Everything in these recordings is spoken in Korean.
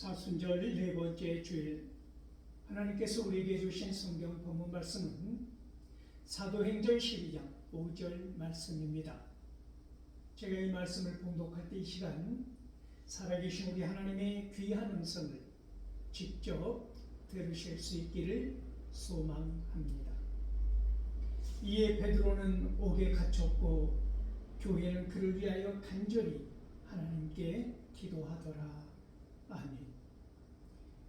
사순절 네 번째 주일, 하나님께서 우리에게 주신 성경 본문 말씀은 사도행전 12장 5절 말씀입니다. 제가 이 말씀을 봉독할 때 이 시간 살아계신 우리 하나님의 귀한 음성을 직접 들으실 수 있기를 소망합니다. 이에 베드로는 옥에 갇혔고 교회는 그를 위하여 간절히 하나님께 기도하더라. 아멘.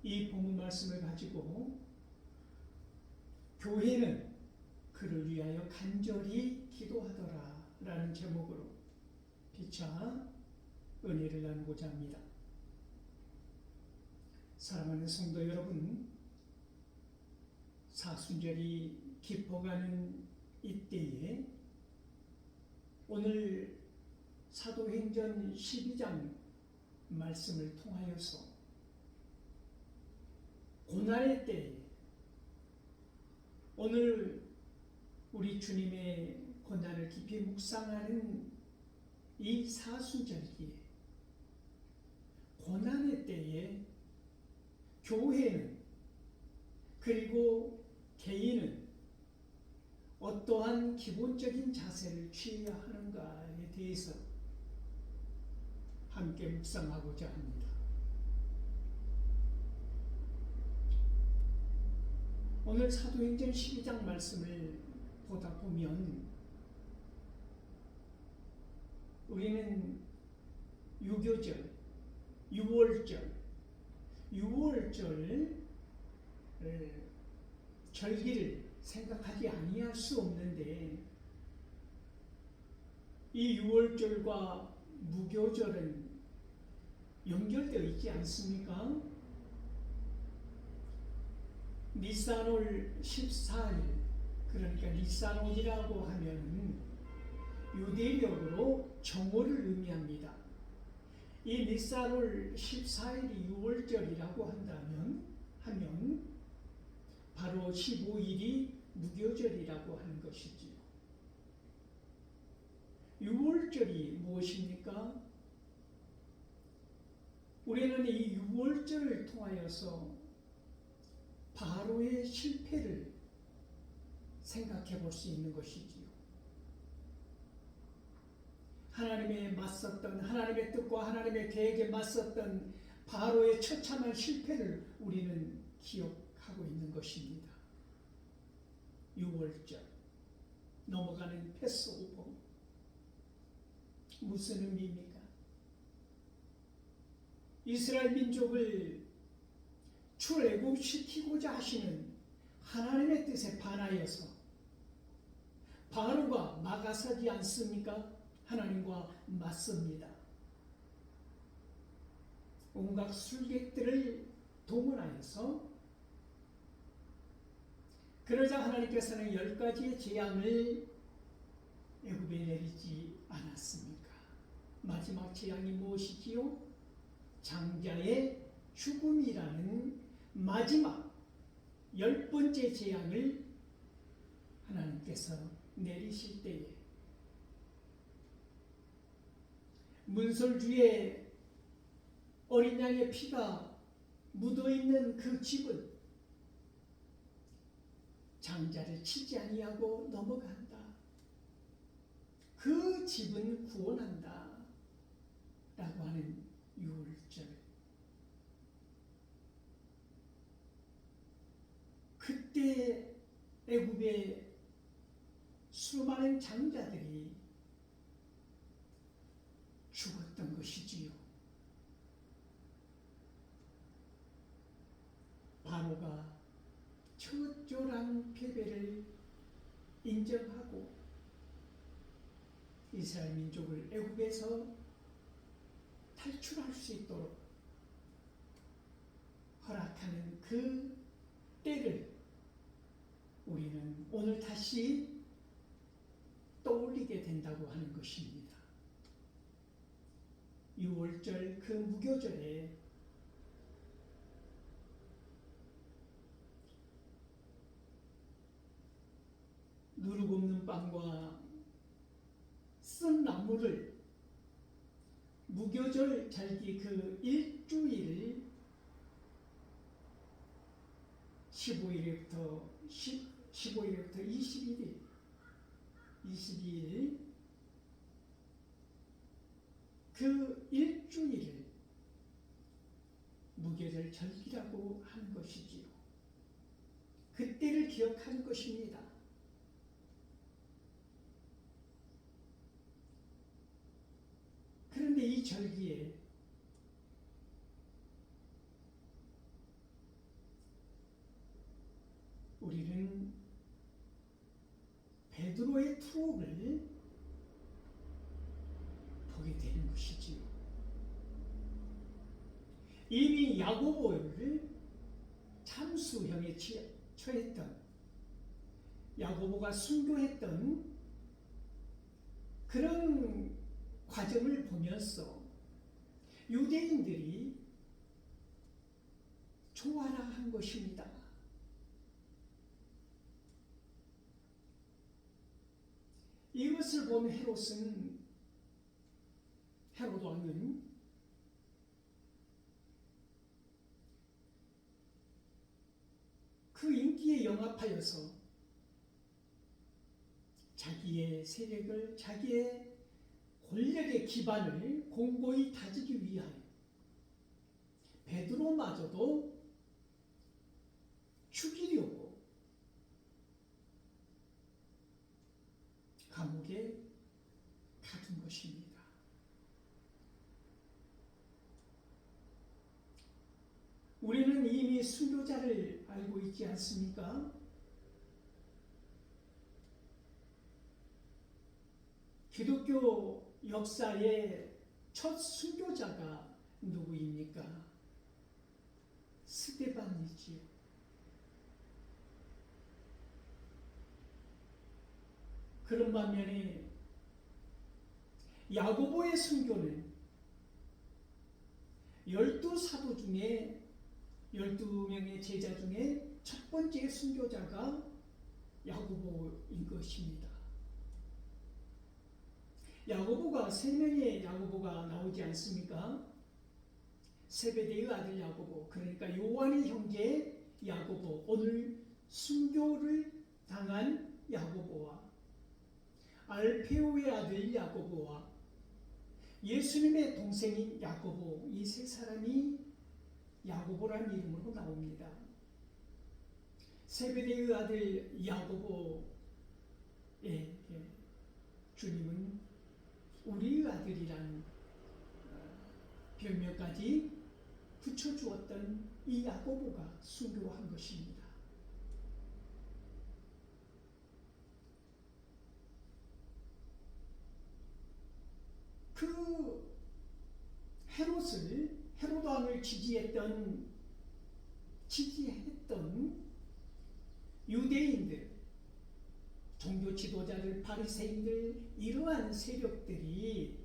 이 본문 말씀을 가지고 교회는 그를 위하여 간절히 기도하더라 라는 제목으로 피차 은혜를 나누고자 합니다. 사랑하는 성도 여러분, 사순절이 깊어가는 이때에 오늘 사도행전 12장 말씀을 통하여서 고난의 때에 오늘 우리 주님의 고난을 깊이 묵상하는 이 사순절기에 고난의 때에 교회는 그리고 개인은 어떠한 기본적인 자세를 취해야 하는가에 대해서 함께 묵상하고자 합니다. 오늘 사도행전 12장 말씀을 보다 보면 우리는 유교절, 유월절 절기를 생각하지 아니할 수 없는데 이 유월절과 무교절은 연결되어 있지 않습니까? 니산월 14일, 그러니까 니산월이라고 하면 유대력으로 정오를 의미합니다. 이 니산월 14일이 유월절이라고 하면 바로 15일이 무교절이라고 하는 것이지요. 유월절이 무엇입니까? 우리는 이 유월절을 통하여서 바로의 실패를 생각해 볼 수 있는 것이지요. 하나님의 뜻과 하나님의 계획에 맞섰던 바로의 처참한 실패를 우리는 기억하고 있는 것입니다. 유월절, 넘어가는 패스오버. 무슨 의미입니까? 이스라엘 민족을 출애굽시키고자 하시는 하나님의 뜻에 반하여서 바로가 막아서지 않습니까? 하나님과 맞섭니다. 온갖 술객들을 동원하여서 그러자 하나님께서는 10가지의 재앙을 애굽에 내리지 않았습니까? 마지막 재앙이 무엇이지요? 장자의 죽음이라는 마지막 10번째 재앙을 하나님께서 내리실 때에 문설주에 어린 양의 피가 묻어있는 그 집은 장자를 치지 아니하고 넘어간다. 그 집은 구원한다 라고 하는 유월절. 그때 애굽의 수많은 장자들이 죽었던 것이지요. 바로가 처절한 패배를 인정하고 이스라엘 민족을 애굽에서 탈출할 수 있도록 허락하는 그 때를 우리는 오늘 다시 떠올리게 된다고 하는 것입니다. 유월절 그 무교절에 누룩 없는 빵과 쓴 나물을 무교절 절기 그 일주일 15일부터 22일 그 일주일을 무교절 절기라고 하는 것이지요. 그때를 기억하는 것입니다. 그런데 이 절기에 우리는 베드로의 투옥을 보게 되는 것이지요. 이미 야고보를 참수형에 처했던, 야고보가 순교했던 그런 과정을 보면서 유대인들이 좋아라 한 것입니다. 이것을 본 헤롯 왕은 그 인기에 영합하여서 자기의 세력을, 자기의 권력의 기반을 공고히 다지기 위하여 베드로마저도 죽이려고 감옥에 가둔 것입니다. 우리는 이미 순교자를 알고 있지 않습니까? 기독교 역사의 첫 순교자가 누구입니까? 스데반이지요. 그런 반면에 야고보의 순교는 12사도 중에 12명의 제자 중에 첫 번째 순교자가 야고보인 것입니다. 야고보가, 세 명의 야고보가 나오지 않습니까? 세베대의 아들 야고보, 그러니까 요한의 형제 야고보, 오늘 순교를 당한 야고보와 알페오의 아들 야고보와 예수님의 동생인 야고보, 이 세 사람이 야고보라는 이름으로 나옵니다. 세베대의 아들 야고보의 주님은 우리의 아들이라는 별명까지 붙여주었던 이 야고보가 순교한 것입니다. 그 헤롯 왕을 지지했던 유대인들, 종교 지도자들, 바리새인들, 이러한 세력들이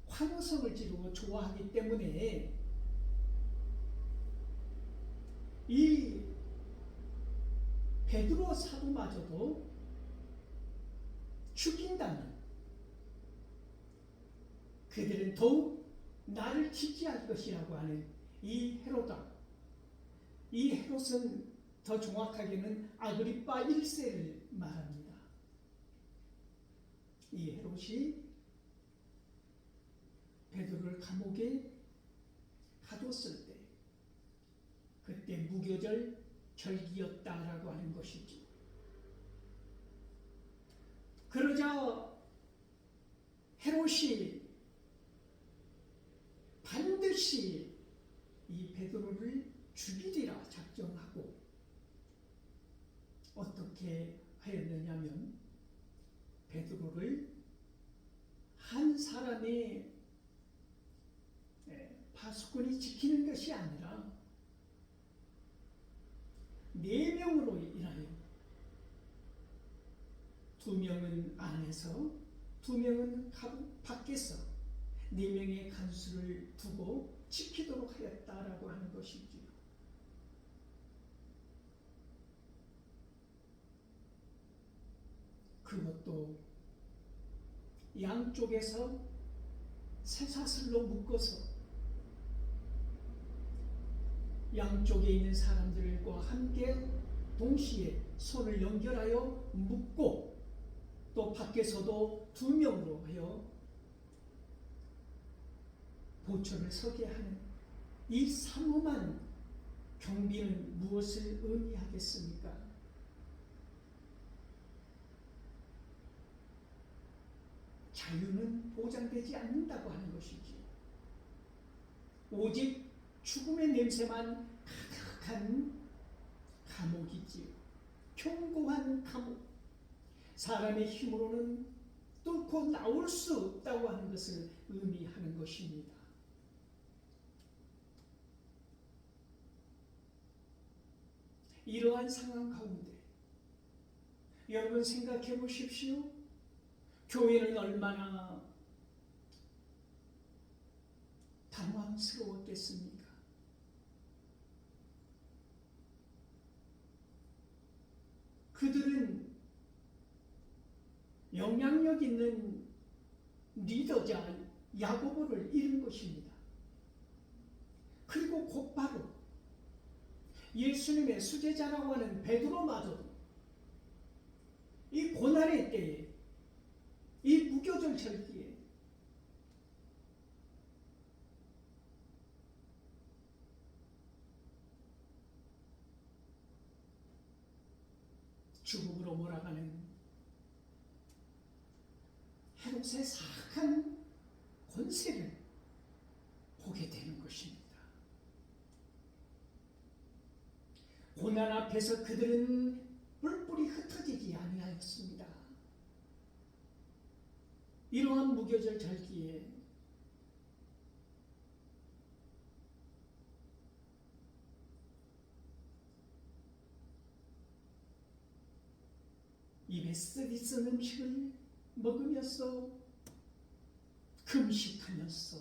환호성을 지르고 좋아하기 때문에 이 베드로 사도마저도 죽인다면 그들은 더욱 나를 지지할 것이라고 하는 이 헤롯왕, 이 헤롯은 더 정확하게는 아그리파 1세를 말합니다. 이 헤롯이 베드로를 감옥에 가뒀을 때 그때 무교절 절기였다라고 하는 것이지. 그러자 헤롯이 반드시 이 베드로를 죽이리라 작정하고 어떻게 하였느냐면 베드로를 한 사람의 파수꾼이 지키는 것이 아니라 4명으로 인하여 2명은 안에서 2명은 밖에서 4명의 간수를 두고 지키도록 하였다라고 하는 것이지요. 그것도 양쪽에서 쇠사슬로 묶어서 양쪽에 있는 사람들과 함께 동시에 손을 연결하여 묶고 또 밖에서도 2명으로 하여 보초를 서게 하는 이 삼엄한 경비는 무엇을 의미하겠습니까? 자유는 보장되지 않는다고 하는 것이지. 오직 죽음의 냄새만 가득한 감옥이지요. 견고한 감옥. 사람의 힘으로는 뚫고 나올 수 없다고 하는 것을 의미하는 것입니다. 이러한 상황 가운데 여러분 생각해 보십시오. 교회는 얼마나 당황스러웠겠습니까? 그들은 영향력 있는 리더자 야고보를 잃은 것입니다. 그리고 곧바로 예수님의 수제자라고 하는 베드로마저도 이 고난의 때에, 이 무교절 절기에 죽음으로 몰아가는 헤롯의 사악한 권세를 보게 되는 것입니다. 고난 앞에서 그들은 뿔뿔이 흩어지지 아니하였습니다. 이러한 무교절 절기에 입에 쓰디쓴 음식을 먹으면서 금식하면서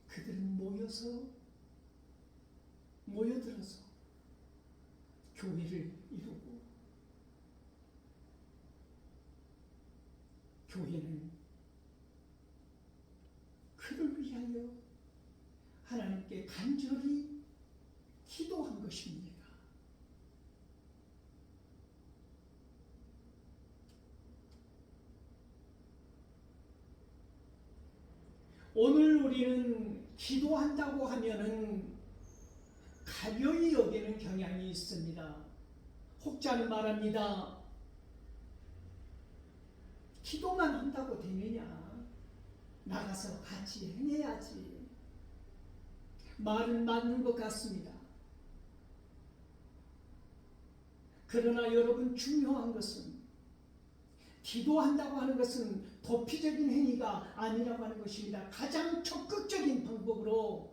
그들은 모여들어서 교회를 이루고, 교회는 그를 위하여 하나님께 간절히 기도한 것입니다. 오늘 우리는 기도한다고 하면은 가벼이 여기는 경향이 있습니다. 혹자는 말합니다. 기도만 한다고 되느냐? 나가서 같이 행해야지. 말은 맞는 것 같습니다. 그러나 여러분, 중요한 것은 기도한다고 하는 것은 도피적인 행위가 아니라고 하는 것입니다. 가장 적극적인 방법으로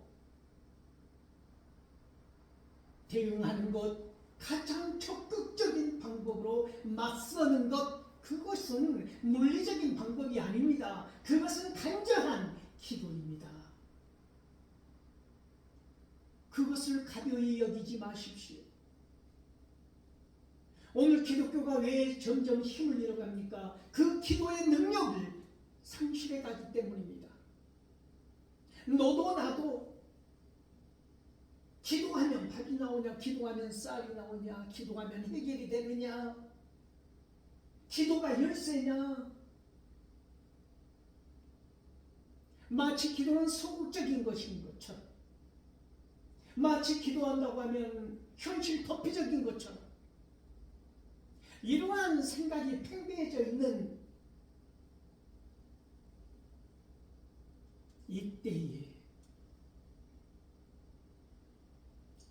대응하는 것, 가장 적극적인 방법으로 맞서는 것, 그것은 물리적인 방법이 아닙니다. 그것은 간절한 기도입니다. 그것을 가벼이 여기지 마십시오. 오늘 기독교가 왜 점점 힘을 잃어갑니까? 그 기도의 능력을 상실해 가기 때문입니다. 너도 나도 기도하면 밥이 나오냐, 기도하면 쌀이 나오냐, 기도하면 해결이 되느냐, 기도가 열쇠냐, 마치 기도는 소극적인 것인 것처럼, 마치 기도한다고 하면 현실 도피적인 것처럼, 이러한 생각이 팽배해져 있는 이때에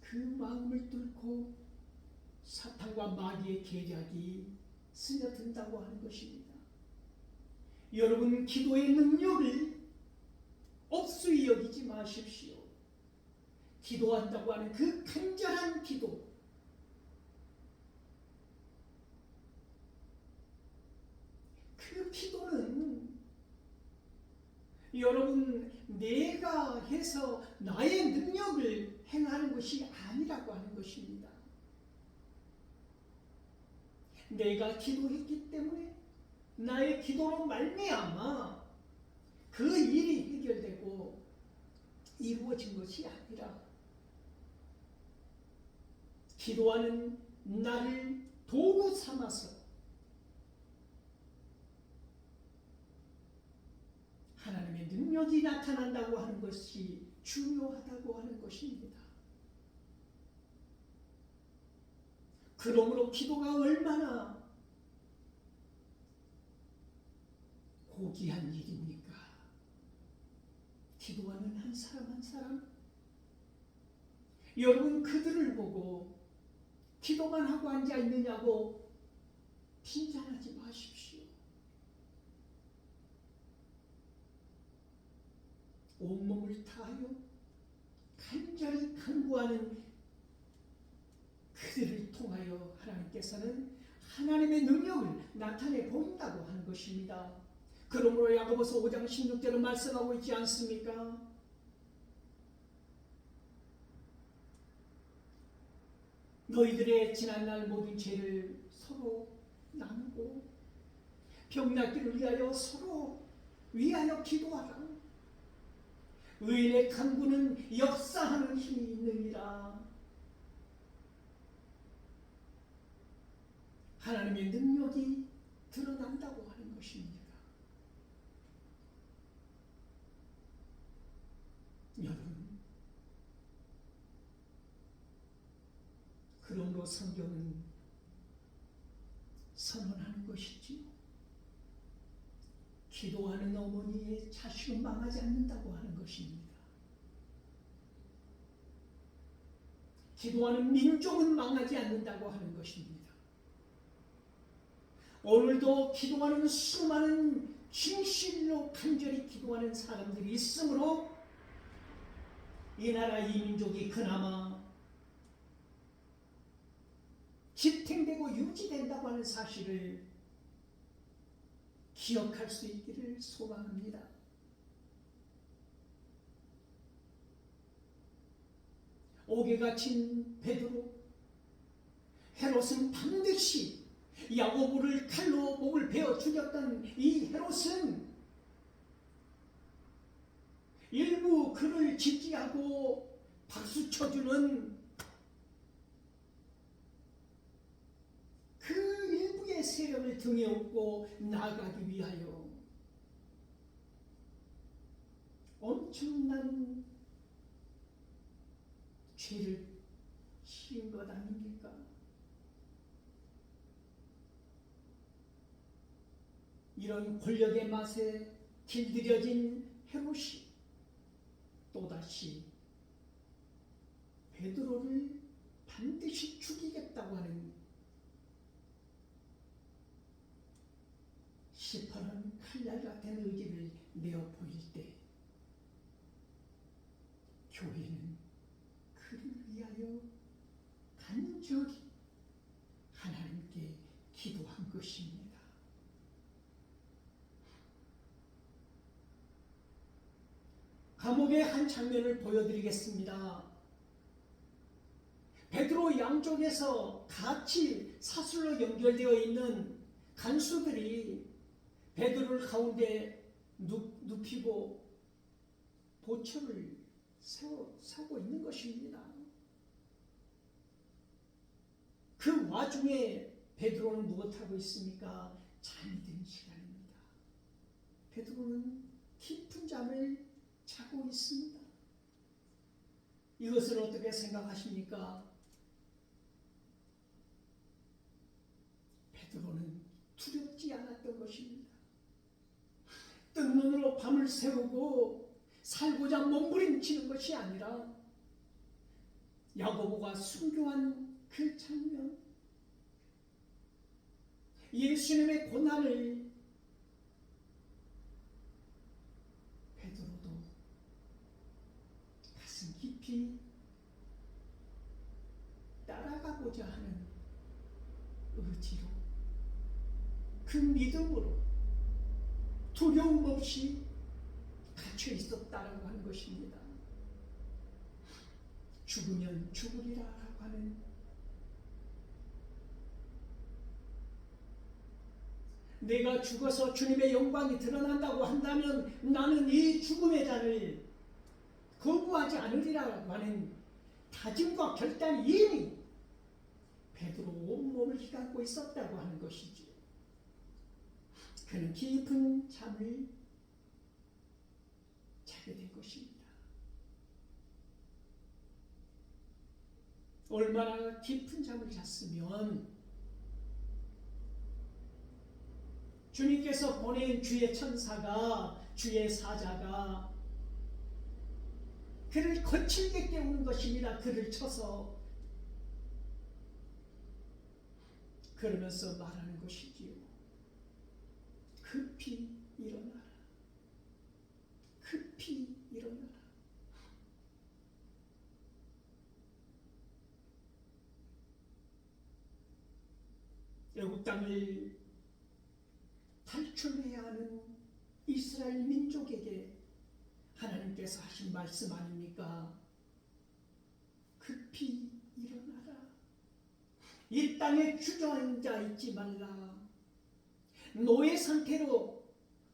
그 마음을 뚫고 사탄과 마귀의 계략이 스며든다고 하는 것입니다. 여러분, 기도의 능력을 없수히 여기지 마십시오. 기도한다고 하는 그 간절한 기도, 그 기도는 여러분, 내가 해서 나의 능력을 행하는 것이 아니라고 하는 것입니다. 내가 기도했기 때문에 나의 기도로 말미암아 그 일이 해결되고 이루어진 것이 아니라 기도하는 나를 도구 삼아서 하나님의 능력이 나타난다고 하는 것이 중요하다고 하는 것입니다. 그러므로 기도가 얼마나 고귀한 일입니까? 기도하는 한 사람 한 사람, 여러분 그들을 보고 기도만 하고 앉아 있느냐고 빈잔하지 마십시오. 온몸을 다하여 간절히 간구하는 그들을 통하여 하나님께서는 하나님의 능력을 나타내 보인다고 하는 것입니다. 그러므로 야고보서 5장 16절은 말씀하고 있지 않습니까? 너희들의 지난날 모든 죄를 서로 나누고 병낫기를 위하여 서로 위하여 기도하라. 의인의 간구는 역사하는 힘이 있느니라. 하나님의 능력이 드러난다고 하는 것입니다. 여러분, 그러므로 성경은 선언하는 것이지요. 기도하는 어머니의 자식은 망하지 않는다고 하는 것입니다. 기도하는 민족은 망하지 않는다고 하는 것입니다. 오늘도 기도하는 수많은 진실로 간절히 기도하는 사람들이 있으므로 이 나라 이 민족이 그나마 지탱되고 유지된다고 하는 사실을 기억할 수 있기를 소망합니다. 옥에 갇힌 베드로, 헤롯은 반드시 야고보를 칼로 목을 베어 죽였던 이 헤롯은 일부 그를 지지하고 박수 쳐주는 그 일부의 세력을 등에 업고 나아가기 위하여 엄청난 죄를 지은 것 아닙니까? 이런 권력의 맛에 길들여진 헤롯이 또다시 베드로를 반드시 죽이겠다고 하는 시퍼런 칼날 같은 의지를 내어 보일 때 교회는 그를 위하여 간절히 하나님께 기도한 것입니다. 감옥의 한 장면을 보여드리겠습니다. 베드로 양쪽에서 같이 사슬로 연결되어 있는 간수들이 베드로를 가운데 눕히고 보초를 세우고 있는 것입니다. 그 와중에 베드로는 무엇하고 있습니까? 잠이 드는 시간입니다. 베드로는 깊은 잠을 자고 있습니다. 이것을 어떻게 생각하십니까? 베드로는 두렵지 않았던 것입니다. 뜬 눈으로 밤을 새우고 살고자 몸부림치는 것이 아니라 야고보가 순교한 그 장면, 예수님의 고난을 베드로도 가슴 깊이 따라가고자 하는 의지로, 그 믿음으로 두려움 없이 갇혀 있었다라고 하는 것입니다. 죽으면 죽으리라라고 하는 내가 죽어서 주님의 영광이 드러난다고 한다면 나는 이 죽음의 잔을 거부하지 않으리라고 하는 다짐과 결단이 이미 베드로 온몸을 휘감고 있었다고 하는 것이죠. 그는 깊은 잠을 자게 된 것입니다. 얼마나 깊은 잠을 잤으면 주님께서 보낸 주의 천사가, 주의 사자가 그를 거칠게 깨우는 것입니다. 그를 쳐서. 그러면서 말하는 것이지요. 급히 일어나라. 급히 일어나라. 애국 땅을 탈출해야 하는 이스라엘 민족에게 하나님께서 하신 말씀 아닙니까? 급히 일어나라. 이 땅에 주저앉아 있지 말라. 노예 상태로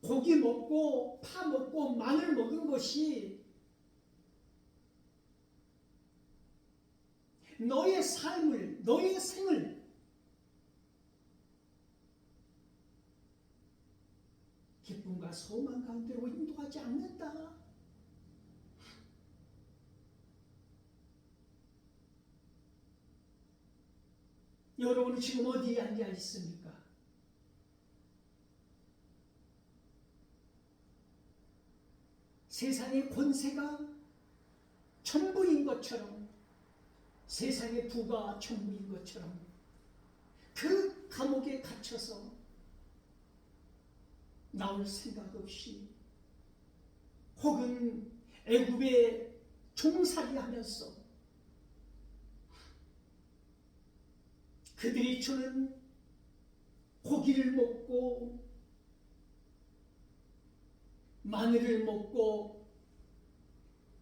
고기 먹고 파 먹고 마늘 먹은 것이 너의 삶을, 너의 생을 기쁨과 소망 가운데로 인도하지 않는다. 여러분은 지금 어디에 앉아 있습니까? 세상의 권세가 전부인 것처럼, 세상의 부가 전부인 것처럼 그 감옥에 갇혀서 나올 생각 없이, 혹은 애굽에 종살이하면서 그들이 주는 고기를 먹고 마늘을 먹고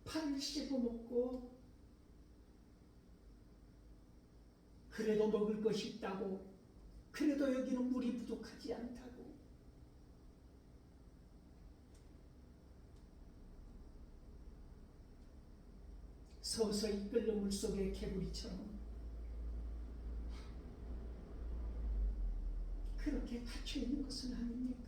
파를 씹어 먹고 그래도 먹을 것이 있다고, 그래도 여기는 물이 부족하지 않다고, 서서히 끓는 물속의 개구리처럼 그렇게 갇혀 있는 것은 아닙니까?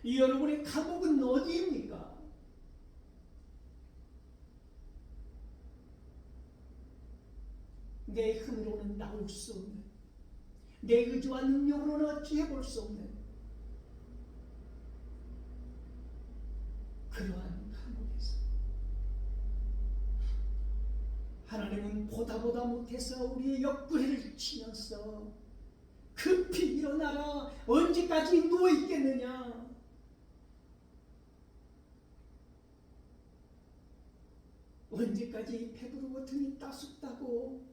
여러분의 감옥은 어디입니까? 내 힘으로는 나올 수 없는, 내 의지와 능력으로는 어찌 해볼 수 없는 그러한 감옥에서 하나님은 보다 못해서 우리의 옆구리를 치면서 급히 일어나라. 언제까지 누워있겠느냐? 언제까지 배부르고 등이 따숩다고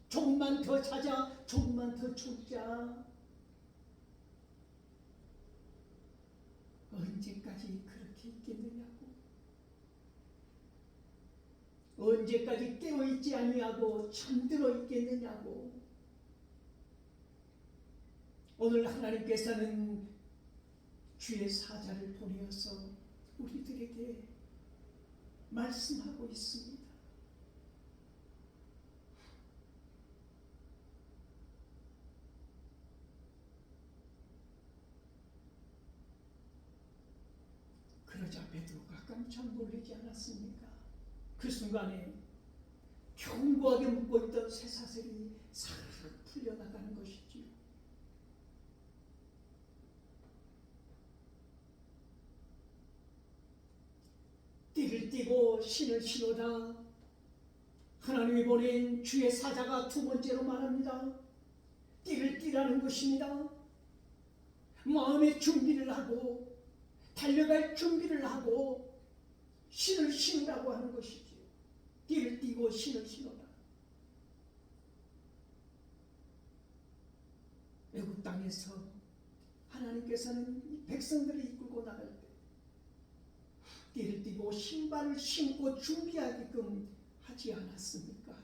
조금만 더 자자, 조금만 더 졸자. 언제까지 그렇게 있겠느냐고. 언제까지 깨어있지 아니하고 잠들어 있겠느냐고. 오늘 하나님께서는 주의 사자를 보내어서 우리들에게 말씀하고 있습니다. 그러자 베드로가 깜짝 놀라지 않았습니까? 그 순간에 견고하게 묶고 있던 쇠사슬이 싹 풀려나가는 것이지요. 띠를 띠고 신을 신어라. 하나님이 보낸 주의 사자가 두 번째로 말합니다. 띠를 띠라는 것입니다. 마음의 준비를 하고 달려갈 준비를 하고 신을 신으라고 하는 것이지요. 띠를 띠고 신을 신어라. 애굽 땅에서 하나님께서는 백성들을 이끌고 나갈 때 띠를 띠고 신발을 신고 준비하게끔 하지 않았습니까?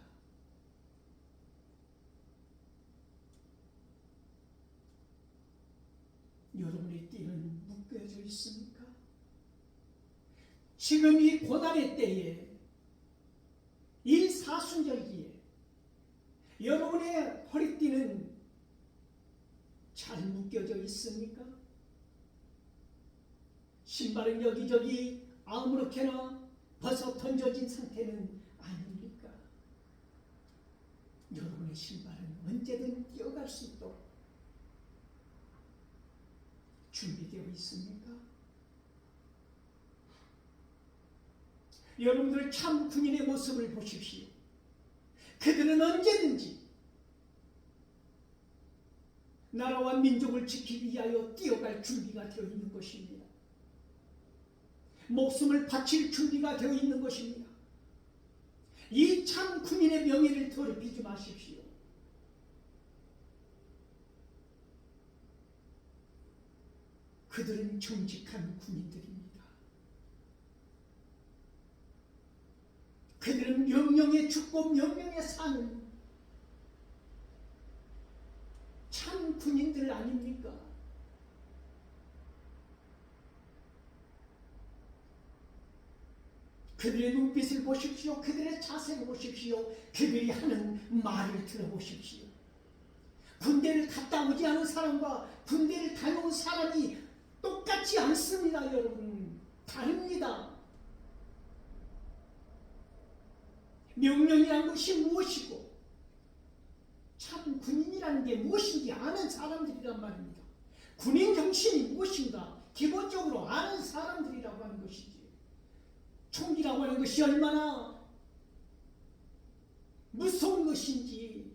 여러분의 띠는 묶여져 있습니까? 지금 이 고난의 때에 이 사순절기에 여러분의 허리띠는 잘 묶여져 있습니까? 신발은 여기저기 아무렇게나 벗어 던져진 상태는 아닙니까? 여러분의 신발은 언제든 뛰어갈 수 있도록 준비되어 있습니까? 여러분들 참 군인의 모습을 보십시오. 그들은 언제든지 나라와 민족을 지키기 위하여 뛰어갈 준비가 되어 있는 것입니다. 목숨을 바칠 준비가 되어 있는 것입니다. 이 참 군인의 명예를 더럽히지 마십시오. 그들은 정직한 군인들입니다. 그들은 명령에 죽고 명령에 사는 참 군인들 아닙니까? 그들의 눈빛을 보십시오. 그들의 자세를 보십시오. 그들이 하는 말을 들어보십시오. 군대를 갔다 오지 않은 사람과 군대를 다녀온 사람이 똑같지 않습니다. 여러분, 다릅니다. 명령이란 것이 무엇이고 참 군인이라는 게 무엇인지 아는 사람들이란 말입니다. 군인 정신이 무엇인가 기본적으로 아는 사람들이라고 하는 것이지. 총기라고 하는 것이 얼마나 무서운 것인지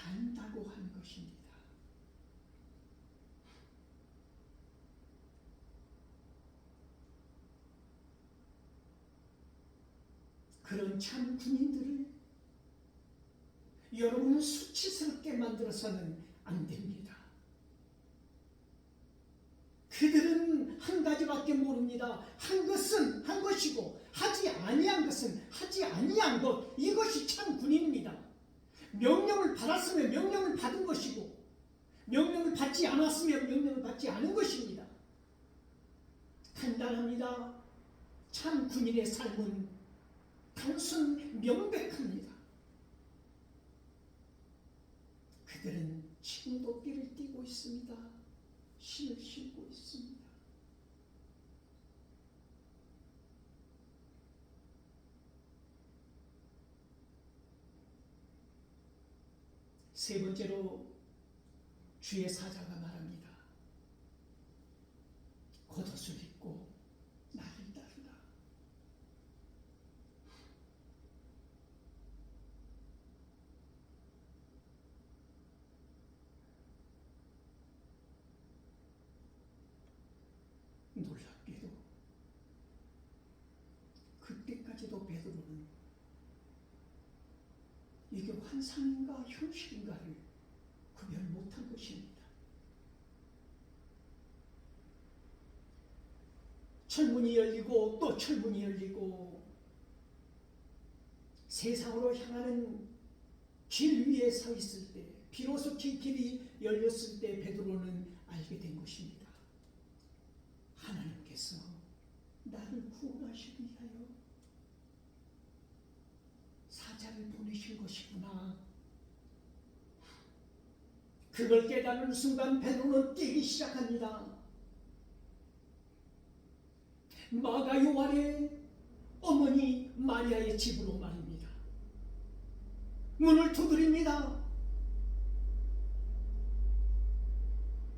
안다고 하는 것입니다. 그런 참 군인들을 여러분은 수치스럽게 만들어서는 안 됩니다. 그들은 한 가지밖에 모릅니다. 한 것은 한 것이고 하지 아니한 것은 하지 아니한 것. 이것이 참 군인입니다. 명령을 받았으면 명령을 받은 것이고 명령을 받지 않았으면 명령을 받지 않은 것입니다. 간단합니다. 참 군인의 삶은 단순 명백합니다. 그들은 지금도 띠를 띠고 있습니다. 신을 신고 있습니다. 세 번째로 주의 사자가 말합니다. 겉옷을 입고 나를 따르라. 놀랍게도 그때까지도 베드로는 이게 환상인가 현실인가를 구별 못한 것입니다. 철문이 열리고 또 철문이 열리고 세상으로 향하는 길 위에 서 있을 때 비로소 길이 열렸을 때 베드로는 알게 된 것입니다. 하나님께서 나를 구원하시기 위하여 사자를 보내신 것이구나. 그걸 깨닫는 순간 베드로는 뛰기 시작합니다. 마가 요한의 어머니 마리아의 집으로 말입니다. 문을 두드립니다.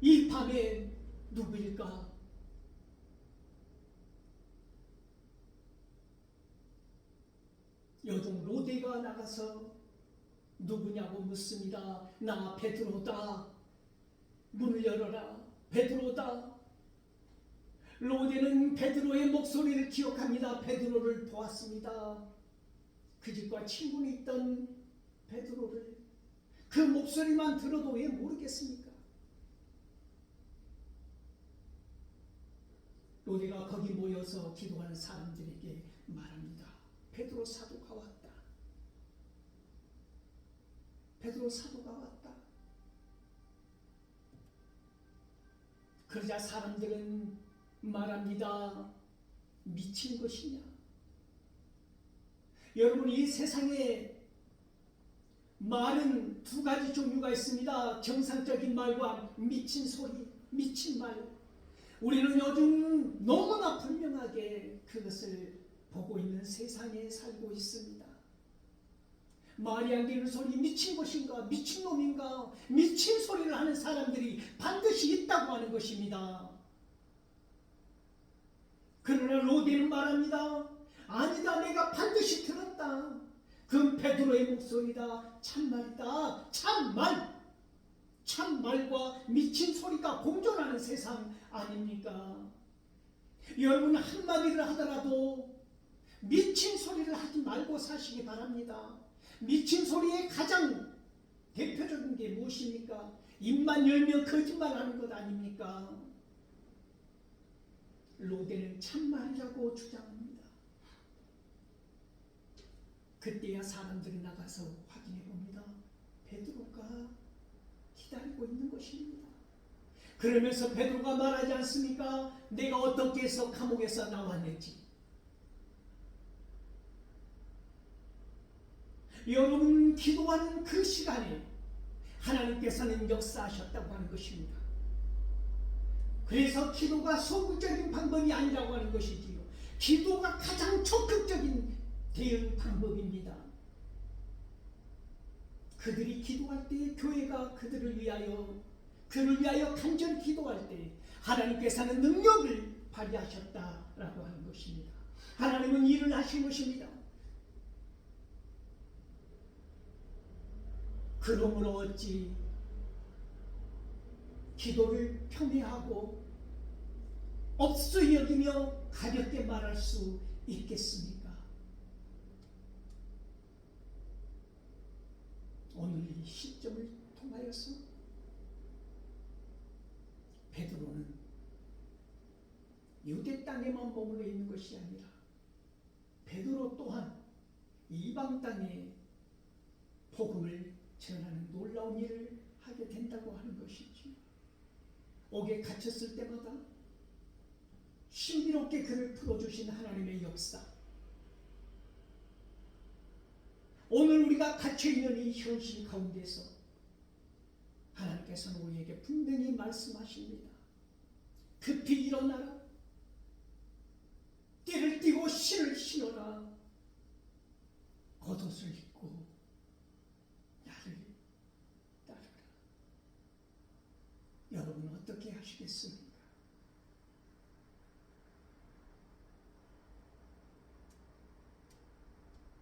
이 밤에 누구일까? 여종 로데가 나가서 누구냐고 묻습니다. 나 베드로다. 문을 열어라. 베드로다. 로데는 베드로의 목소리를 기억합니다. 베드로를 보았습니다. 그 집과 친분이 있던 베드로를 그 목소리만 들어도 왜 모르겠습니까? 로데가 거기 모여서 기도하는 사람들에게 말합니다. 베드로 사도가 왔다. 베드로 사도가 왔다. 그러자 사람들은 말합니다. 미친 것이냐? 여러분, 이 세상에 말은 두 가지 종류가 있습니다. 정상적인 말과 미친 소리, 미친 말. 우리는 요즘 너무나 분명하게 그것을 보고 있는 세상에 살고 있습니다. 말이 안 되는 소리, 미친 것인가, 미친놈인가, 미친 소리를 하는 사람들이 반드시 있다고 하는 것입니다. 그러나 로데는 말합니다. 아니다, 내가 반드시 들었다. 그건 베드로의 목소리다. 참말이다. 참말. 참말과 미친 소리가 공존하는 세상 아닙니까? 여러분, 한마디를 하더라도 미친 소리를 하지 말고 사시기 바랍니다. 미친 소리의 가장 대표적인 게 무엇입니까? 입만 열면 거짓말하는 것 아닙니까? 로데는 참말이라고 주장합니다. 그때야 사람들이 나가서 확인해 봅니다. 베드로가 기다리고 있는 것입니다. 그러면서 베드로가 말하지 않습니까? 내가 어떻게 해서 감옥에서 나왔는지. 여러분, 기도하는 그 시간에 하나님께서는 역사하셨다고 하는 것입니다. 그래서 기도가 소극적인 방법이 아니라고 하는 것이지요. 기도가 가장 적극적인 대응 방법입니다. 그들이 기도할 때 교회가 그들을 위하여 간절히 기도할 때 하나님께서는 능력을 발휘하셨다라고 하는 것입니다. 하나님은 일을 하신 것입니다. 그러므로 어찌 기도를 폄훼하고 없어 여기며 가볍게 말할 수 있겠습니까? 오늘 이 시점을 통하여서 베드로는 유대 땅에만 머물러 있는 것이 아니라 베드로 또한 이방 땅에 복음을 전하는 놀라운 일을 하게 된다고 하는 것이지. 옥에 갇혔을 때마다 신비롭게 그를 풀어주신 하나님의 역사, 오늘 우리가 갇혀있는 이 현실 가운데서 하나님께서는 우리에게 분명히 말씀하십니다. 급히 일어나라. 띠를 띠고 신을 신어라. 겉옷을 입고 나를 따르라. 여러분 어떻게 하시겠습니까?